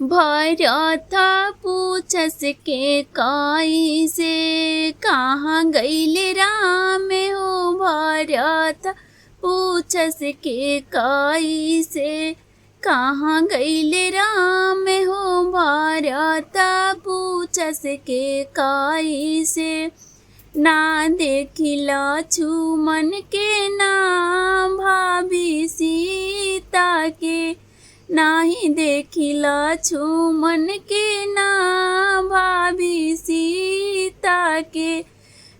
भरत पूछस के काई से, कहाँ गईले राम हो। भरत पूछस के काई से, कहाँ गईले राम हो। भरत पूछस के काई से, ना देखिला छूमन के, ना भाभी सीता के। नाही देखिला छूमन के, ना भाभी सीता के।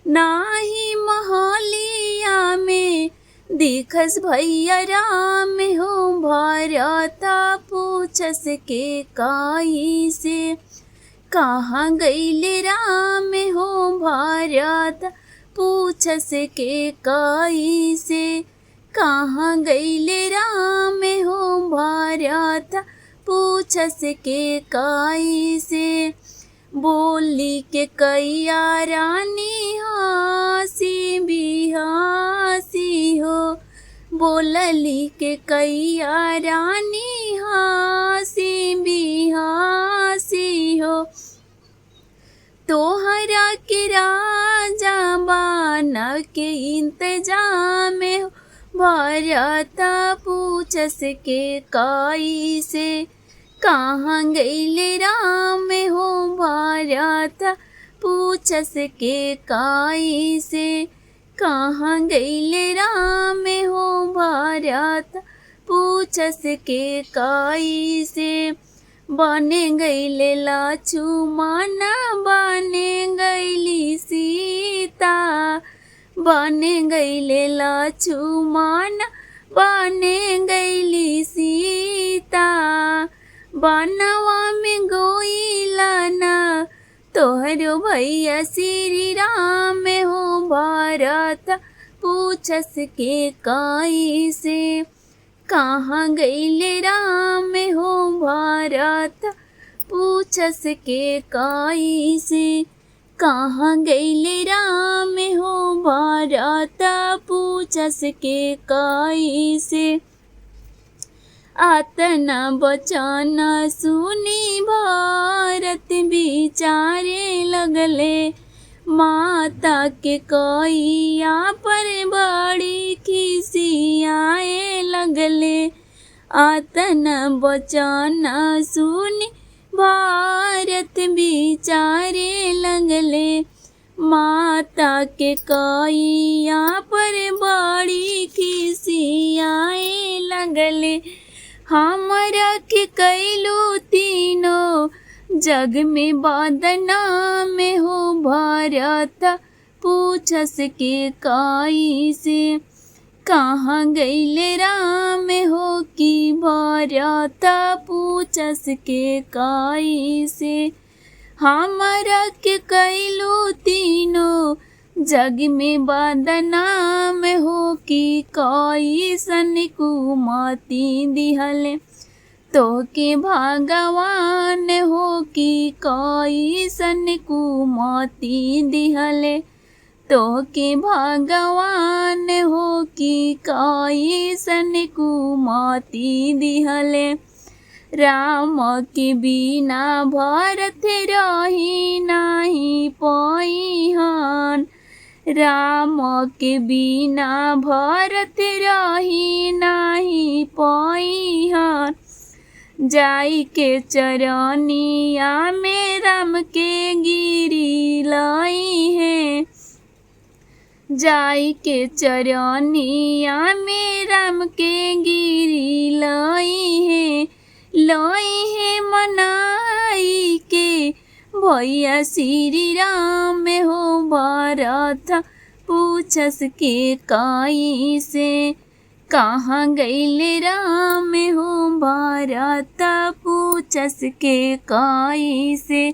नाही महलिया में दिखस भैया राम हो। भरत पूछस के काई से, कहाँ गईले राम हो। भरत पूछस के काई से, कहाँ गईले राम हो। भरत पूछस के काई से, बोली के कैया रानी हंसी बिहसी हो। बोलली के कैया रानी हंसी बिहसी हो। तोहरा के राजा बना के इंतजाम हो। भरत पूछस के काई से, कहाँ गईले राम हो। भरत पूछस के काई से, कहाँ गईले राम हो। भरत पूछस के काई से, बने गईले लक्ष्मण बने गईली सीता। बने गईले लक्ष्मण बने गईली सीता। बनवा में गोइला ना तोहरो भैया श्री राम हो। भरत पूछस के काई से, कहाँ गईले राम हो। भरत पूछस के काई से, कहाँ गईले राम हो। भरत पूछस के काई से, आतना बचन सुनी भरत बिचारे लगले। माता के कैया पर बड़ी खिसियाए लगले। आतना बचन सुनी भरत बिचारे लगले। माता के कैया पर बड़ी खिसियाए लगले। हमरा के कैलू तीनों जग में बदनाम हो। भरत पूछस के काई से, कहाँ गईले राम हो। कि भरत पूछस के काई से, हमरा के कैलू तीनों जग में बदनाम हो। कि कैसन कुमति दिहले तो के भगवान हो। कि कैसन कुमति दिहले तो के भगवान हो। कि कैसन कुमति दिहले। राम के बिना भरत रही नाही पैहन। राम के बिना भरत रही नाही पैहन। जाई के चरनिया में राम के गिरी लाई है। जाई के चरनिया में राम के गिरी लाई है। लाई है मनाई के भैया श्री राम हो। भरत पूछस के काई से, कहाँ गईले राम हो। भरत पूछस के काई से,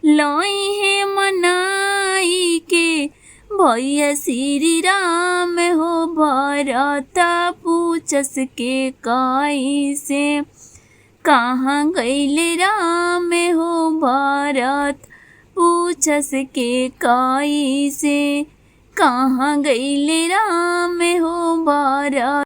लाई है मनाई के भैया श्री राम हो। भरत पूछस के काई से, कहाँ गईले राम हो। भरत पूछस के काई से, कहाँ गईले राम हो। भरत